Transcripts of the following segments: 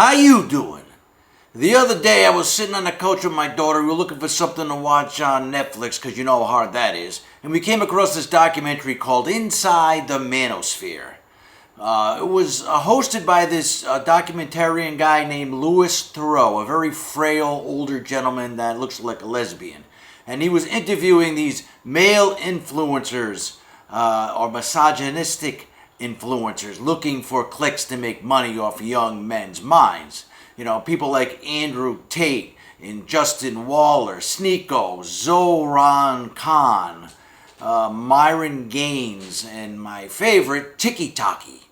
How you doing? The other day I was sitting on the couch with my daughter. We were looking for something to watch on Netflix because you know how hard that is. And we came across this documentary called Inside The Manosphere. It was hosted by this documentarian guy named Louis Theroux, a very frail older gentleman that looks like a lesbian. And he was interviewing these male influencers or misogynistic influencers looking for clicks to make money off young men's minds. You know, people like Andrew Tate and Justin Waller, Sneeko, Zoran Khan, Myron Gaines, and my favorite, Tiki Taki.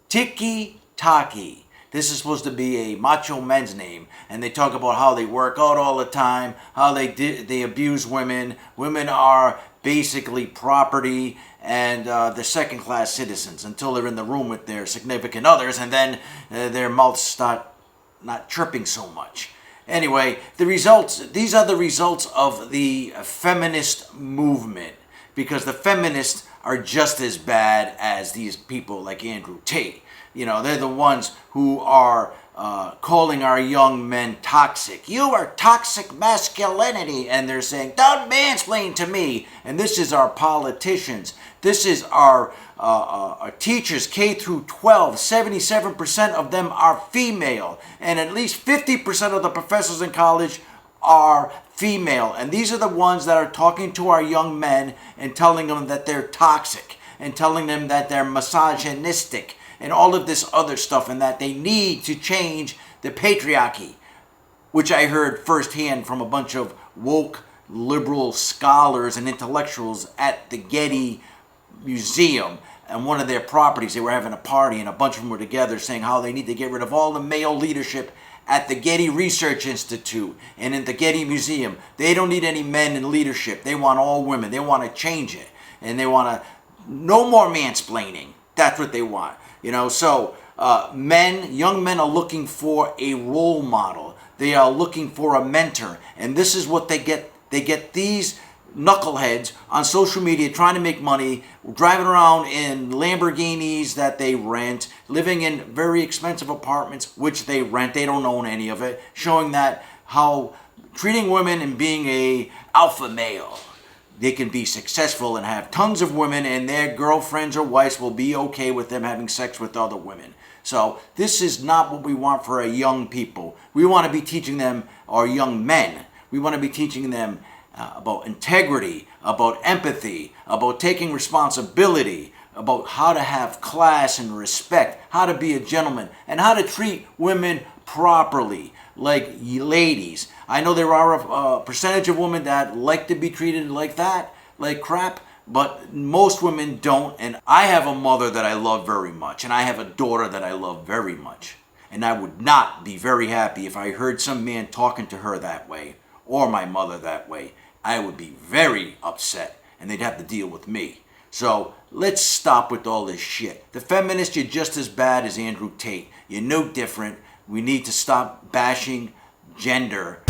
Tiki Taki. This is supposed to be a macho men's name, and they talk about how they work out all the time, how they abuse women. Women are basically property, and they're second-class citizens until they're in the room with their significant others, and then their mouths start not chirping so much. Anyway, these are the results of the feminist movement, because the feminists are just as bad as these people like Andrew Tate. You know, they're the ones who are calling our young men toxic. You are toxic masculinity. And they're saying, don't mansplain to me. And this is our politicians. This is our teachers, K through 12. 77% of them are female. And at least 50% of the professors in college are female. And these are the ones that are talking to our young men and telling them that they're toxic and telling them that they're misogynistic and all of this other stuff, and that they need to change the patriarchy, which I heard firsthand from a bunch of woke liberal scholars and intellectuals at the Getty Museum and one of their properties. They were having a party and a bunch of them were together saying how they need to get rid of all the male leadership at the Getty Research Institute and in the Getty Museum. They don't need any men in leadership. They want all women. They want to change it. And they want to, no more mansplaining. That's what they want. You know, so young men are looking for a role model. They are looking for a mentor. And this is what they get. They get these knuckleheads on social media trying to make money, driving around in Lamborghinis that they rent, living in very expensive apartments, which they rent. They don't own any of it, showing that how treating women and being a alpha male, they can be successful and have tons of women, and their girlfriends or wives will be okay with them having sex with other women. So this is not what we want for our young people. We want to be teaching them, our young men, we want to be teaching them about integrity, about empathy, about taking responsibility, about how to have class and respect, how to be a gentleman, and how to treat women properly, like ladies. I know there are a percentage of women that like to be treated like that, like crap, but most women don't. And I have a mother that I love very much, and I have a daughter that I love very much. And I would not be very happy if I heard some man talking to her that way, or my mother that way. I would be very upset, and they'd have to deal with me. So let's stop with all this shit. The feminists, you're just as bad as Andrew Tate. You're no different. We need to stop bashing gender